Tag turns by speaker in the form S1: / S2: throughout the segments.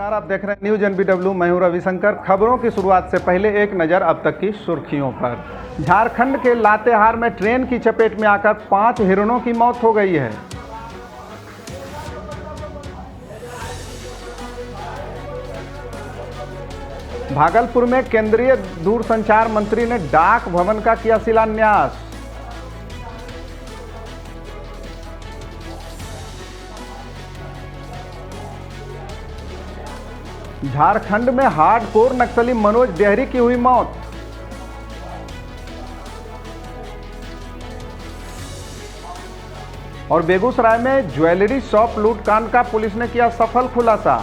S1: नमस्कार, आप देख रहे हैं न्यूज NBW। मैं हूं रविशंकर। खबरों की शुरुआत से पहले एक नज़र अब तक की सुर्खियों पर। झारखंड के लातेहार में ट्रेन की चपेट में आकर 5 हिरणों की मौत हो गई है। भागलपुर में केंद्रीय दूरसंचार मंत्री ने डाक भवन का किया शिलान्यास। झारखंड में हार्डकोर नक्सली मनोज देहरी की हुई मौत। और बेगूसराय में ज्वेलरी शॉप लूटकांड का पुलिस ने किया सफल खुलासा।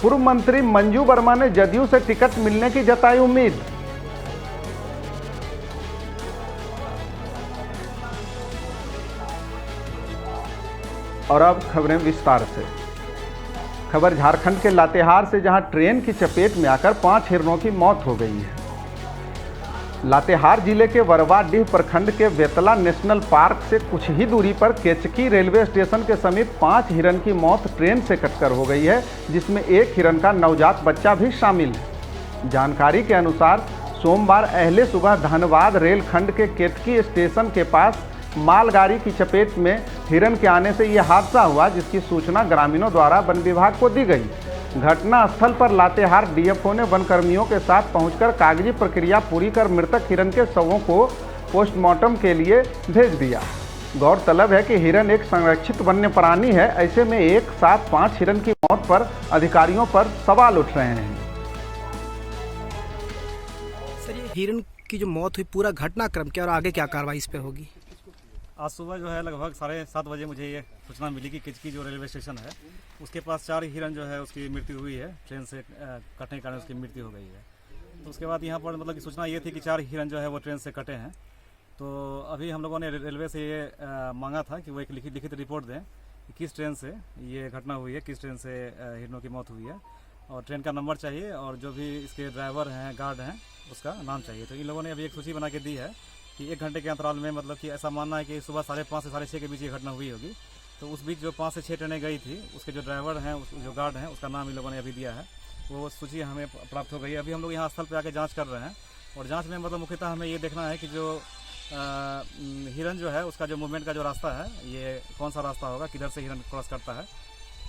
S1: पूर्व मंत्री मंजू वर्मा ने जदयू से टिकट मिलने की जताई उम्मीद। और अब खबरें विस्तार से। खबर झारखंड के लातेहार से, जहां ट्रेन की चपेट में आकर 5 हिरणों की मौत हो गई है। लातेहार जिले के वरवाडीह प्रखंड के वेतला नेशनल पार्क से कुछ ही दूरी पर केचकी रेलवे स्टेशन के समीप 5 हिरण की मौत ट्रेन से कटकर हो गई है, जिसमें एक हिरण का नवजात बच्चा भी शामिल है। जानकारी के अनुसार सोमवार अहले सुबह धनबाद रेलखंड के केतकी स्टेशन के पास मालगाड़ी की चपेट में हिरण के आने से यह हादसा हुआ, जिसकी सूचना ग्रामीणों द्वारा वन विभाग को दी गई। घटना स्थल पर लातेहार DFO ने वन कर्मियों के साथ पहुंचकर कागजी प्रक्रिया पूरी कर मृतक हिरण के शवों को पोस्टमार्टम के लिए भेज दिया। गौरतलब है कि हिरण एक संरक्षित वन्य प्राणी है। ऐसे में एक साथ 5 हिरण की मौत पर अधिकारियों पर सवाल उठ रहे हैं।
S2: सर, ये हिरण की जो मौत हुई, पूरा घटनाक्रम क्या और आगे क्या कार्रवाई इस पर होगी?
S3: आज सुबह जो है लगभग 7:30 बजे मुझे ये सूचना मिली कि केचकी जो रेलवे स्टेशन है उसके पास 4 हिरण जो है उसकी मृत्यु हुई है। ट्रेन से कटने के कारण उसकी मृत्यु हो गई है। तो उसके बाद यहाँ पर मतलब कि सूचना ये थी कि 4 हिरण जो है वो ट्रेन से कटे हैं। तो अभी हम लोगों ने रेलवे से ये मांगा था कि वो एक लिखित रिपोर्ट दें कि किस ट्रेन से ये घटना हुई है, किस ट्रेन से हिरणों की मौत हुई है, और ट्रेन का नंबर चाहिए और जो भी इसके ड्राइवर हैं, गार्ड हैं, उसका नाम चाहिए। तो इन लोगों ने अभी एक सूची बना के दी है कि 1 घंटे के अंतराल में, मतलब कि ऐसा मानना है कि सुबह 5:30 से 6:30 के बीच ये घटना हुई होगी। तो उस बीच जो 5 से 6 ट्रेनें गई थी, उसके जो ड्राइवर हैं, जो गार्ड हैं, उसका नाम इन लोगों ने अभी दिया है। वो सूची हमें प्राप्त हो गई है। अभी हम लोग यहाँ स्थल पर आके जांच कर रहे हैं और जांच में मतलब मुख्यतः हमें ये देखना है कि जो हिरण जो है उसका जो मूवमेंट का जो रास्ता है, ये कौन सा रास्ता होगा, किधर से हिरण क्रॉस करता है।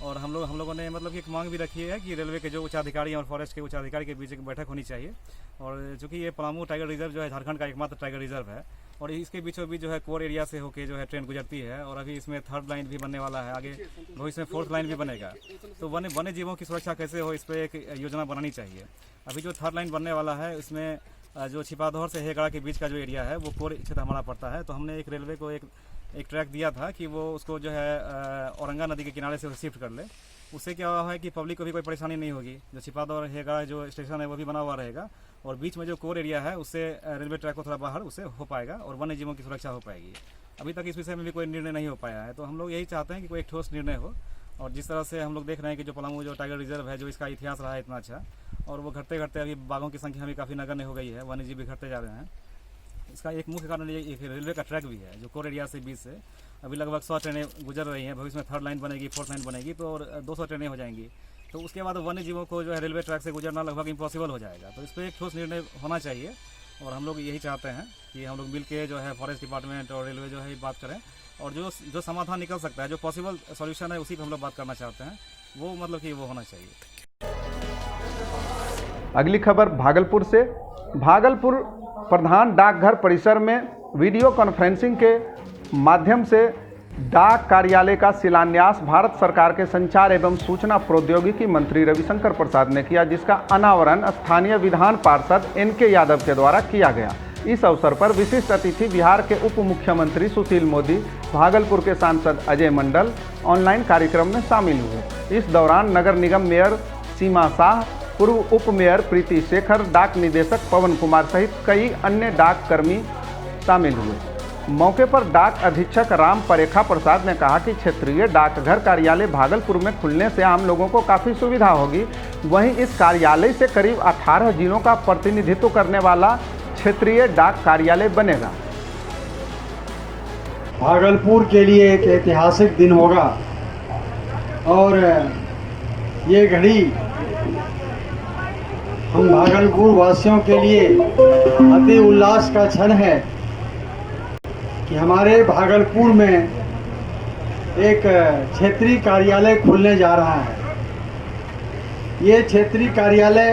S3: और हम लोगों ने मतलब कि एक मांग भी रखी है कि रेलवे के जो उच्चाधिकारी और फॉरेस्ट के उच्चाधिकारी के बीच एक बैठक होनी चाहिए। और चूँकि ये पलामू टाइगर रिजर्व जो है झारखंड का एकमात्र टाइगर रिजर्व है और इसके बीचों बीच जो है कोर एरिया से होके जो है ट्रेन गुजरती है। और अभी इसमें 3rd लाइन भी बनने वाला है, आगे भविष्य में 4th लाइन भी बनेगा। तो वन्य जीवों की सुरक्षा कैसे हो, इस पर एक योजना बनानी चाहिए। अभी जो 3rd लाइन बनने वाला है इसमें जो छिपाधौर से हेगड़ा के बीच का जो एरिया है वो कोर क्षेत्र हमारा पड़ता है। तो हमने एक रेलवे को एक ट्रैक दिया था कि वो उसको जो है औरंगा नदी के किनारे से शिफ्ट कर ले। उससे क्या हुआ है कि पब्लिक को भी कोई परेशानी नहीं होगी। जो छिपादौर हेगड़ा जो स्टेशन है वो भी बना हुआ रहेगा और बीच में जो कोर एरिया है उससे रेलवे ट्रैक को थोड़ा बाहर उससे हो पाएगा और वन्य जीवों की सुरक्षा हो पाएगी। अभी तक इस विषय में भी कोई निर्णय नहीं हो पाया है। तो हम लोग यही चाहते हैं कि कोई एक ठोस निर्णय हो। और जिस तरह से हम लोग देख रहे हैं कि जो पलामू जो टाइगर रिजर्व है, जो इसका इतिहास रहा है इतना अच्छा, और वो घटते घटते अभी बाघों की संख्या भी काफ़ी नगण्य हो गई है, वन्य जीव भी घटते जा रहे हैं। इसका एक मुख्य कारण ये एक रेलवे का ट्रैक भी है जो कोर एरिया से बीच से अभी लगभग 100 ट्रेनें गुजर रही हैं। भविष्य में 3rd लाइन बनेगी, 4th लाइन बनेगी तो और 200 ट्रेनें हो जाएंगी। तो उसके बाद वन्य जीवों को जो है रेलवे ट्रैक से गुजरना लगभग इम्पॉसिबल हो जाएगा। तो इस पर एक ठोस निर्णय होना चाहिए और हम लोग यही चाहते हैं कि हम लोग मिल के जो है फॉरेस्ट डिपार्टमेंट और रेलवे जो है बात करें और जो समाधान निकल सकता है, जो पॉसिबल सॉल्यूशन है, उसी पर हम लोग बात करना चाहते हैं। वो मतलब कि वो होना चाहिए।
S1: अगली खबर भागलपुर से। भागलपुर प्रधान डाकघर परिसर में वीडियो कॉन्फ्रेंसिंग के माध्यम से डाक कार्यालय का शिलान्यास भारत सरकार के संचार एवं सूचना प्रौद्योगिकी मंत्री रविशंकर प्रसाद ने किया, जिसका अनावरण स्थानीय विधान पार्षद NK यादव के द्वारा किया गया। इस अवसर पर विशिष्ट अतिथि बिहार के उप मुख्यमंत्री सुशील मोदी, भागलपुर के सांसद अजय मंडल ऑनलाइन कार्यक्रम में शामिल हुए। इस दौरान नगर निगम मेयर सीमा शाह, पूर्व उप मेयर प्रीति शेखर, डाक निदेशक पवन कुमार सहित कई अन्य डाक कर्मी शामिल हुए। मौके पर डाक अधीक्षक राम परेखा प्रसाद ने कहा कि क्षेत्रीय डाकघर कार्यालय भागलपुर में खुलने से आम लोगों को काफ़ी सुविधा होगी। वहीं इस कार्यालय से करीब 18 जिलों का प्रतिनिधित्व करने वाला क्षेत्रीय डाक कार्यालय बनेगा।
S4: भागलपुर के लिए एक ऐतिहासिक दिन होगा और ये घड़ी हम भागलपुर वासियों के लिए अति उल्लास का क्षण है कि हमारे भागलपुर में एक क्षेत्रीय कार्यालय खुलने जा रहा है। ये क्षेत्रीय कार्यालय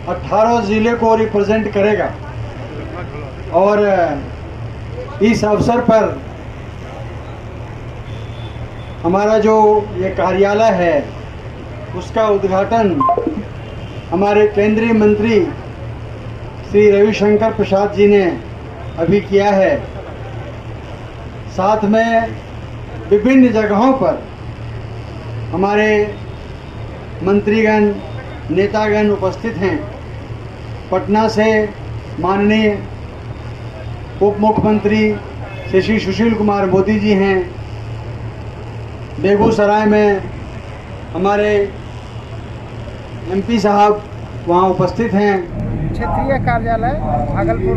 S4: 18 ज़िले को रिप्रेजेंट करेगा और इस अवसर पर हमारा जो ये कार्यालय है उसका उद्घाटन हमारे केंद्रीय मंत्री श्री रविशंकर प्रसाद जी ने अभी किया है। साथ में विभिन्न जगहों पर हमारे मंत्रीगण नेतागण उपस्थित हैं। पटना से माननीय उप मुख्यमंत्री श्री सुशील कुमार मोदी जी हैं। बेगूसराय में हमारे एमपी साहब वहाँ उपस्थित हैं।
S5: क्षेत्रीय कार्यालय भागलपुर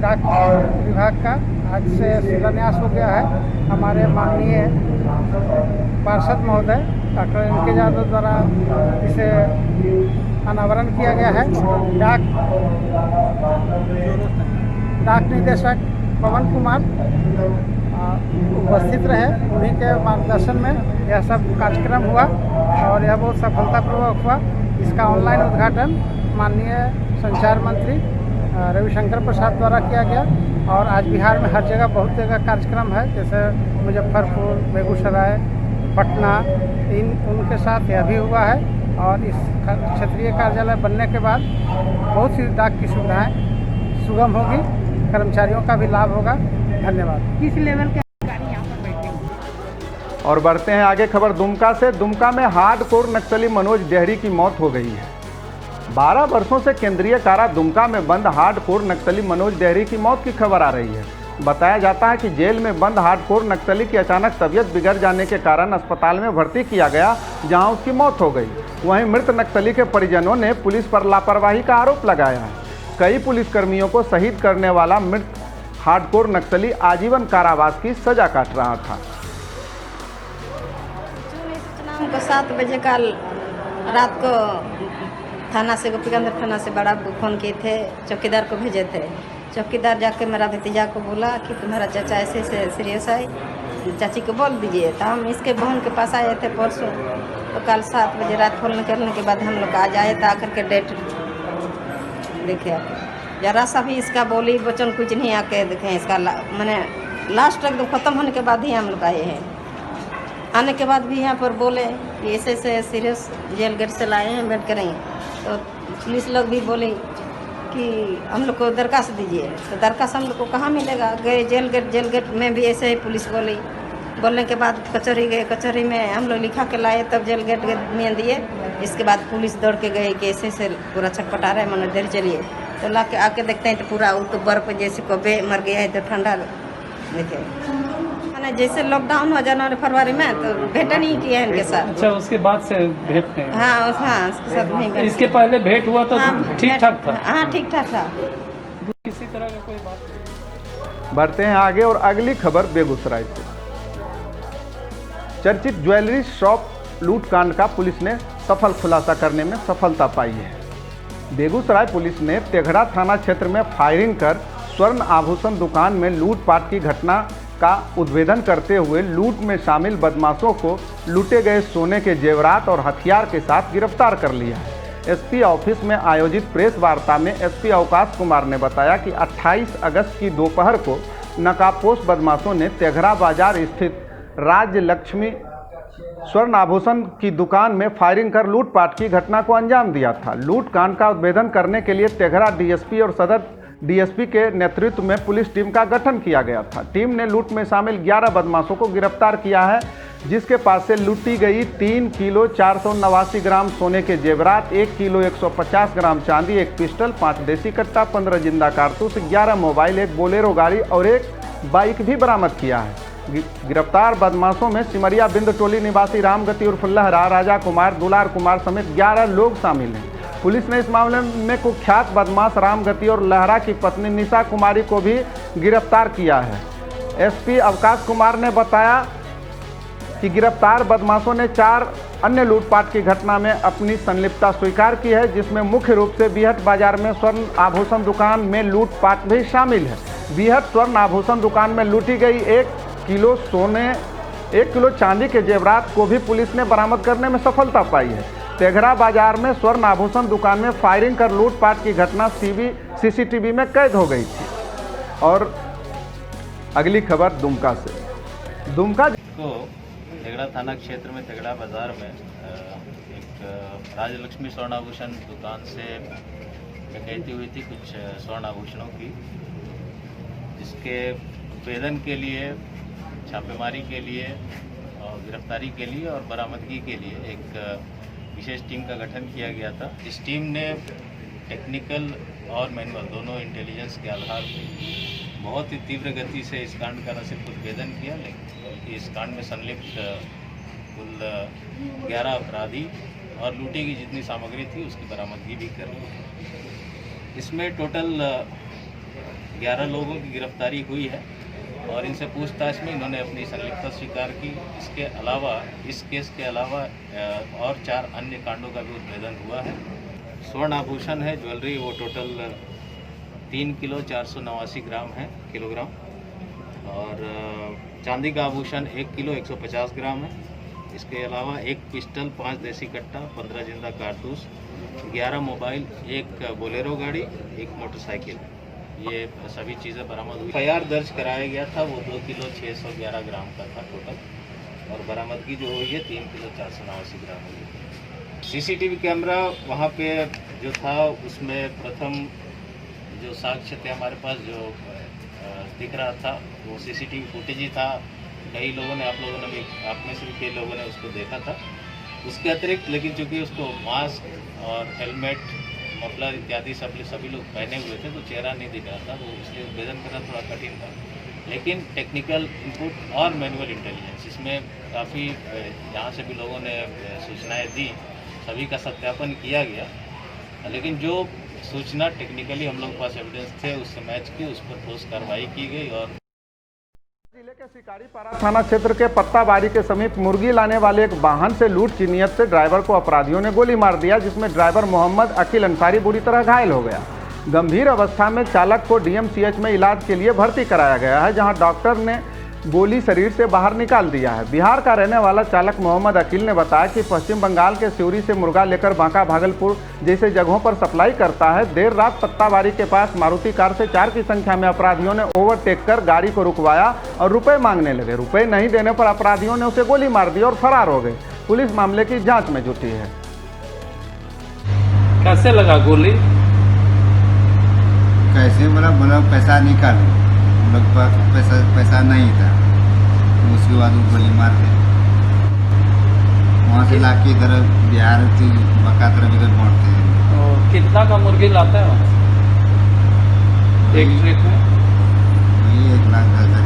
S5: डाक विभाग का आज से शिलान्यास हो गया है। हमारे माननीय पार्षद महोदय डॉक्टर एन.के. यादव द्वारा इसे अनावरण किया गया है। डाक निदेशक पवन कुमार उपस्थित रहे, उन्हीं के मार्गदर्शन में यह सब कार्यक्रम हुआ और यह बहुत सफलतापूर्वक हुआ। इसका ऑनलाइन उद्घाटन माननीय संचार मंत्री रविशंकर प्रसाद द्वारा किया गया और आज बिहार में हर जगह बहुत जगह कार्यक्रम है, जैसे मुजफ्फरपुर, बेगूसराय, पटना, उनके साथ यह भी हुआ है। और इस क्षेत्रीय कार्यालय बनने के बाद बहुत सी डाक की सुविधाएँ सुगम होगी, कर्मचारियों का भी लाभ होगा। धन्यवाद। किस लेवल के अधिकारी यहाँ पर बैठे?
S1: और बढ़ते हैं आगे खबर दुमका से। दुमका में हार्डकोर नक्सली मनोज डेहरी की मौत हो गई है। 12 वर्षों से केंद्रीय कारा दुमका में बंद हार्डकोर नक्सली मनोज डेहरी की मौत की खबर आ रही है। बताया जाता है कि जेल में बंद हार्डकोर नक्सली की अचानक तबीयत बिगड़ जाने के कारण अस्पताल में भर्ती किया गया, जहां उसकी मौत हो गई। वहीं मृत नक्सली के परिजनों ने पुलिस पर लापरवाही का आरोप लगाया है। कई पुलिसकर्मियों को शहीद करने वाला मृत हार्डकोर नक्सली आजीवन कारावास की सजा काट रहा था।
S6: हमको 7 बजे कल रात को थाना से गोपीगंज थाना से बड़ा फोन किए थे, चौकीदार को भेजे थे। चौकीदार जाके मेरा भतीजा को बोला कि तुम्हारा चाचा ऐसे सीरियस है, चाची को बोल दीजिए। तो हम इसके बहन के पास आए थे परसों, तो कल 7 बजे रात फोन निकलने के बाद हम लोग आज आए तो आकर के डेट देखे आके जरा सा भी इसका बोली वचन कुछ नहीं आके देखें। इसका मैंने लास्ट एकदम ख़त्म होने के बाद ही हम लोग आए हैं। आने के बाद भी यहाँ पर बोले कि ऐसे ऐसे सीरियस जेल गेट से लाए हैं, बेड करेंगे। तो पुलिस लोग भी बोली कि हम लोग को दरखास्त दीजिए। तो दरखास्त हम लोग को कहाँ मिलेगा? गए जेल गेट में भी ऐसे ही पुलिस बोली। बोलने के बाद कचहरी गए, कचहरी में हम लोग लिखा के लाए, तब जेल गेट में दिए। इसके बाद पुलिस दौड़ के गई कि ऐसे ऐसे पूरा छटपटा रहा है, मनोज डेहरी चलिए। तो ला के आके देखते हैं तो पूरा वो तो बर्फ जैसे कबे मर गया है, तो ठंडा देखे मैंने जैसे लॉकडाउन हुआ जनवरी फरवरी में, तो भेंट नहीं किया है इनके साथ।
S7: अच्छा, उसके बाद से भेंट नहीं?
S6: हाँ उसके साथ नहीं।
S7: इसके पहले भेंट हुआ तो ठीक ठाक था?
S6: हाँ ठीक ठाक था,
S7: किसी तरह का कोई बात नहीं।
S1: बढ़ते हैं आगे और अगली खबर बेगूसराय से। चर्चित ज्वेलरी शॉप लूटकांड का पुलिस ने सफल खुलासा करने में सफलता पाई है। बेगूसराय पुलिस ने तेघड़ा थाना क्षेत्र में फायरिंग कर स्वर्ण आभूषण दुकान में लूटपाट की घटना का उद्भेदन करते हुए लूट में शामिल बदमाशों को लूटे गए सोने के जेवरात और हथियार के साथ गिरफ्तार कर लिया है। एसपी ऑफिस में आयोजित प्रेस वार्ता में एसपी अवकाश कुमार ने बताया कि 28 अगस्त की दोपहर को नकाबपोश बदमाशों ने तेघड़ा बाजार स्थित राज्य लक्ष्मी स्वर्ण आभूषण की दुकान में फायरिंग कर लूटपाट की घटना को अंजाम दिया था। लूट कांड का उद्भेदन करने के लिए तेघड़ा डीएसपी और सदर डीएसपी के नेतृत्व में पुलिस टीम का गठन किया गया था। टीम ने लूट में शामिल 11 बदमाशों को गिरफ्तार किया है, जिसके पास से लूटी गई 3 किलो 489 ग्राम सोने के जेवरात, 1 किलो 150 ग्राम चांदी, 1 पिस्टल, 5 देसी कट्टा, 15 जिंदा कारतूस, 11 मोबाइल, 1 बोलेरो गाड़ी और 1 बाइक भी बरामद किया है। गिरफ्तार बदमाशों में सिमरिया बिंद टोली निवासी रामगति उर्फ लहरा, राजा कुमार, दुलार कुमार समेत 11 लोग शामिल हैं। पुलिस ने इस मामले में कुख्यात बदमाश रामगति और लहरा की पत्नी निशा कुमारी को भी गिरफ्तार किया है। एसपी अवकाश कुमार ने बताया कि गिरफ्तार बदमाशों ने 4 अन्य लूटपाट की घटना में अपनी संलिप्तता स्वीकार की है, जिसमें मुख्य रूप से बीहट बाजार में स्वर्ण आभूषण दुकान में लूटपाट भी शामिल है। बीहट स्वर्ण आभूषण दुकान में लूटी गई 1 किलो सोने 1 किलो चांदी के जेवरात को भी पुलिस ने बरामद करने में सफलता पाई है। तेघरा बाजार में स्वर्ण आभूषण दुकान में फायरिंग कर लूटपाट की घटना सीसीटीवी में कैद हो गई थी। और अगली खबर दुमका से। दुमका
S8: को तेगड़ा थाना क्षेत्र में तेगड़ा बाजार में एक राजलक्ष्मी स्वर्ण आभूषण दुकान से डकैती हुई थी कुछ स्वर्ण आभूषणों की, जिसके वेदन के लिए, छापेमारी के लिए और गिरफ्तारी के लिए और बरामदगी के लिए एक विशेष टीम का गठन किया गया था। इस टीम ने टेक्निकल और मैनुअल दोनों इंटेलिजेंस के आधार पर बहुत ही तीव्र गति से इस कांड का न सिर्फ उद्भेदन किया, लेकिन इस कांड में संलिप्त कुल 11 अपराधी और लूटी की जितनी सामग्री थी उसकी बरामदगी भी कर ली। इसमें टोटल 11 लोगों की गिरफ्तारी हुई है और इनसे पूछताछ में इन्होंने अपनी संलिप्तता स्वीकार की। इसके अलावा इस केस के अलावा और 4 अन्य कांडों का भी उद्भेदन हुआ है। स्वर्ण आभूषण है, ज्वेलरी, वो टोटल 3 किलो 489 ग्राम है किलोग्राम, और चांदी का आभूषण 1 किलो 150 ग्राम है। इसके अलावा 1 पिस्टल, 5 देसी कट्टा, 15 जिंदा कारतूस, 11 मोबाइल, 1 बोलेरो गाड़ी, 1 मोटरसाइकिल, ये सभी चीज़ें बरामद हुई। एफआईआर दर्ज कराया गया था, वो 2 किलो 611 ग्राम का था टोटल, और बरामदगी जो हुई है 3 किलो 489 ग्राम हुई। सीसीटीवी कैमरा वहाँ पे जो था उसमें प्रथम जो साक्ष्य थे हमारे पास जो दिख रहा था वो सीसीटीवी फुटेज ही था। कई लोगों ने, आप में से भी कई लोगों ने उसको देखा था। उसके अतिरिक्त लेकिन चूँकि उसको मास्क और हेलमेट, मफलर इत्यादि सभी लोग पहने हुए थे तो चेहरा नहीं दिख रहा था, तो इसलिए उद्भेदन करना थोड़ा कठिन था। लेकिन टेक्निकल इनपुट और मैनुअल इंटेलिजेंस इसमें काफ़ी, जहाँ से भी लोगों ने सूचनाएं दी सभी का सत्यापन किया गया, लेकिन जो सूचना टेक्निकली हम लोग के पास एविडेंस थे उससे मैच की, उस पर ठोस कार्रवाई की गई। और
S1: जिले के शिकारीपाड़ा थाना क्षेत्र के पत्ताबारी के समीप मुर्गी लाने वाले एक वाहन से लूट की नियत से ड्राइवर को अपराधियों ने गोली मार दिया, जिसमें ड्राइवर मोहम्मद अकील अंसारी बुरी तरह घायल हो गया। गंभीर अवस्था में चालक को डीएमसीएच में इलाज के लिए भर्ती कराया गया है, जहां डॉक्टर ने गोली शरीर से बाहर निकाल दिया है। बिहार का रहने वाला चालक मोहम्मद अकील ने बताया कि पश्चिम बंगाल के सिवरी से मुर्गा लेकर बांका, भागलपुर जैसे जगहों पर सप्लाई करता है। देर रात पत्ताबारी के पास मारुति कार से 4 की संख्या में अपराधियों ने ओवरटेक कर गाड़ी को रुकवाया और रुपए मांगने लगे। रुपए नहीं देने पर अपराधियों ने उसे गोली मार दी और फरार हो गए। पुलिस मामले की जाँच में जुटी है।
S7: कैसे लगा गोली?
S9: कैसे बोला पैसा निकाल, हम लोग पास पैसा नहीं था, तो उसके बाद वो गोली मार दी। वहाँ से लाके इधर बिहार से बका तरफ इधर पहुँचते हैं।
S7: कितना का मुर्गी लाता है वहाँ से एक ट्रिप में?
S9: वही 1,10,000।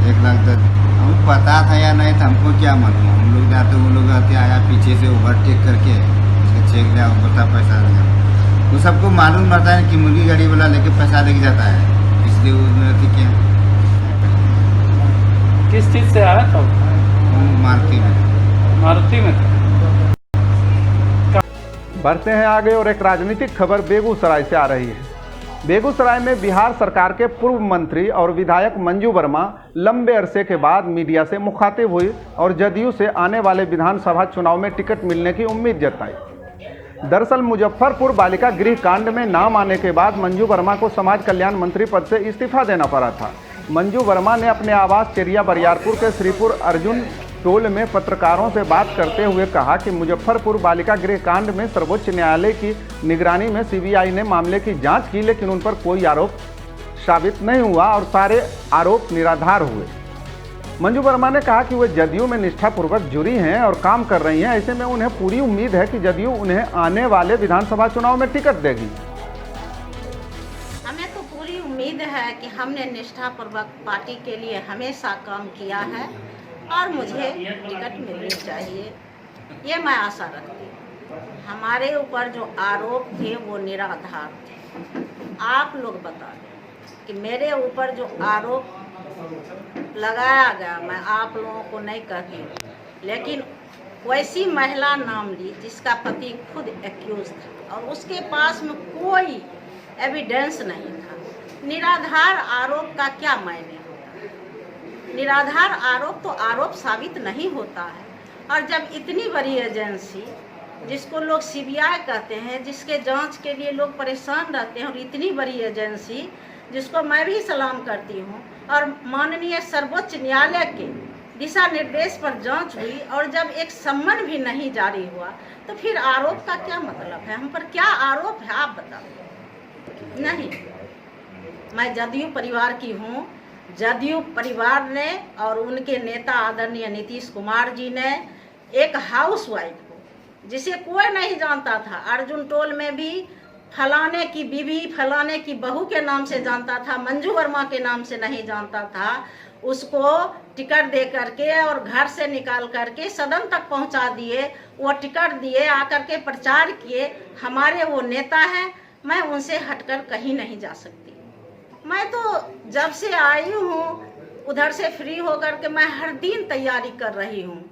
S9: 1,10,000 हमको पता था या नहीं था, हमको क्या मालूम। हम लोग जाते, वो लोग आते आया पीछे से ओवरटेक करके उसके चेक लिया, बोलता पैसा लगा। वो सबको मालूम रहता है कि मुर्गी गाड़ी वाला लेके पैसा लेके जाता है, इसलिए उसने अति किया।
S7: किस चीज़ से आया था? मारुति में।
S1: बढ़ते हैं आगे और एक राजनीतिक खबर बेगूसराय से आ रही है। बेगूसराय में बिहार सरकार के पूर्व मंत्री और विधायक मंजू वर्मा लंबे अरसे के बाद मीडिया से मुखातिब हुई और जदयू से आने वाले विधानसभा चुनाव में टिकट मिलने की उम्मीद जताई। दरअसल मुजफ्फरपुर बालिका गृह कांड में नाम आने के बाद मंजू वर्मा को समाज कल्याण मंत्री पद से इस्तीफा देना पड़ा था। मंजू वर्मा ने अपने आवास चेरिया बरियारपुर के श्रीपुर अर्जुन टोल में पत्रकारों से बात करते हुए कहा कि मुजफ्फरपुर बालिका गृह कांड में सर्वोच्च न्यायालय की निगरानी में सीबीआई ने मामले की जांच की, लेकिन उन पर कोई आरोप साबित नहीं हुआ और सारे आरोप निराधार हुए। मंजू वर्मा ने कहा कि वे जदयू में निष्ठापूर्वक जुड़ी हैं और काम कर रही हैं। ऐसे में उन्हें पूरी उम्मीद है कि जदयू उन्हें आने वाले विधानसभा चुनाव में टिकट देगी।
S10: हमें तो पूरी उम्मीद है कि हमने निष्ठापूर्वक पार्टी के लिए हमेशा काम किया है और मुझे टिकट मिलनी चाहिए, ये मैं आशा रखती हूँ। हमारे ऊपर जो आरोप थे वो निराधार थे। आप लोग बता दें कि मेरे ऊपर जो आरोप लगाया गया, मैं आप लोगों को नहीं कहती हूँ, लेकिन वैसी महिला नाम ली जिसका पति खुद एक्यूज था और उसके पास में कोई एविडेंस नहीं था। निराधार आरोप का क्या मायने होता है? निराधार आरोप तो आरोप साबित नहीं होता है। और जब इतनी बड़ी एजेंसी जिसको लोग सीबीआई कहते हैं, जिसके जांच के लिए लोग परेशान रहते हैं, और इतनी बड़ी एजेंसी जिसको मैं भी सलाम करती हूँ, और माननीय सर्वोच्च न्यायालय के दिशा निर्देश पर जांच हुई और जब एक सम्मन भी नहीं जारी हुआ, तो फिर आरोप का क्या मतलब है? हम पर क्या आरोप है आप बताओ। नहीं, मैं जदयू परिवार की हूँ। जदयू परिवार ने और उनके नेता आदरणीय नीतीश कुमार जी ने एक हाउसवाइफ को, जिसे कोई नहीं जानता था, अर्जुन टोल में भी फलाने की बीवी फलाने की बहू के नाम से जानता था, मंजू वर्मा के नाम से नहीं जानता था, उसको टिकट दे करके और घर से निकाल करके सदन तक पहुंचा दिए। वो टिकट दिए, आकर के प्रचार किए। हमारे वो नेता हैं, मैं उनसे हटकर कहीं नहीं जा सकती। मैं तो जब से आई हूँ उधर से फ्री होकर के मैं हर दिन तैयारी कर रही हूँ,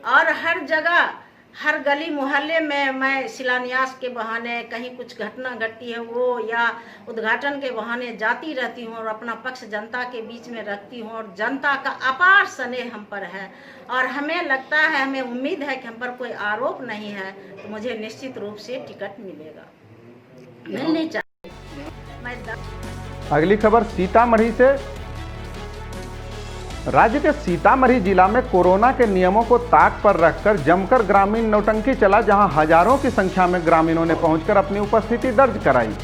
S10: और हर जगह हर गली मोहल्ले में मैं शिलान्यास के बहाने, कहीं कुछ घटना घटती है वो या उद्घाटन के बहाने जाती रहती हूँ और अपना पक्ष जनता के बीच में रखती हूँ। और जनता का अपार स्नेह हम पर है और हमें लगता है, हमें उम्मीद है कि हम पर कोई आरोप नहीं है, तो मुझे निश्चित रूप से टिकट मिलेगा, मिलनी चाहिए। मैं
S1: अगली खबर सीतामढ़ी से। राज्य के सीतामढ़ी जिला में कोरोना के नियमों को ताक पर रखकर जमकर ग्रामीण नौटंकी चला, जहां हजारों की संख्या में ग्रामीणों ने पहुंचकर अपनी उपस्थिति दर्ज कराई,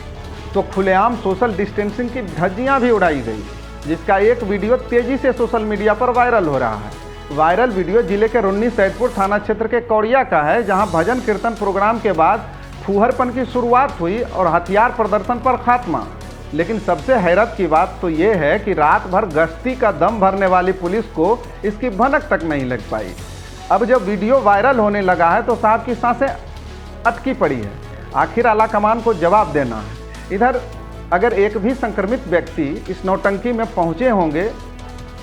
S1: तो खुलेआम सोशल डिस्टेंसिंग की धज्जियां भी उड़ाई गई, जिसका एक वीडियो तेजी से सोशल मीडिया पर वायरल हो रहा है। वायरल वीडियो जिले के रुन्नी सैदपुर थाना क्षेत्र के कौड़िया का है, जहां भजन कीर्तन प्रोग्राम के बाद फूहरपन की शुरुआत हुई और हथियार प्रदर्शन पर खात्मा। लेकिन सबसे हैरत की बात तो ये है कि रात भर गश्ती का दम भरने वाली पुलिस को इसकी भनक तक नहीं लग पाई। अब जब वीडियो वायरल होने लगा है तो साहब की सांसें अटकी पड़ी है। आखिर आला कमान को जवाब देना है। इधर अगर एक भी संक्रमित व्यक्ति इस नौटंकी में पहुंचे होंगे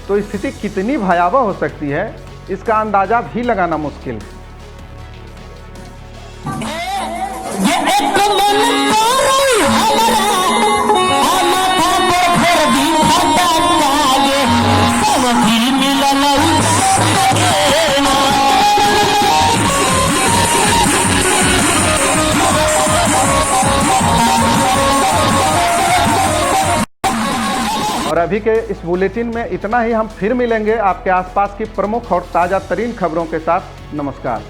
S1: तो स्थिति कितनी भयावह हो सकती है, इसका अंदाजा भी लगाना मुश्किल है। और अभी के इस बुलेटिन में इतना ही। हम फिर मिलेंगे आपके आसपास की प्रमुख और ताज़ा तरीन खबरों के साथ। नमस्कार।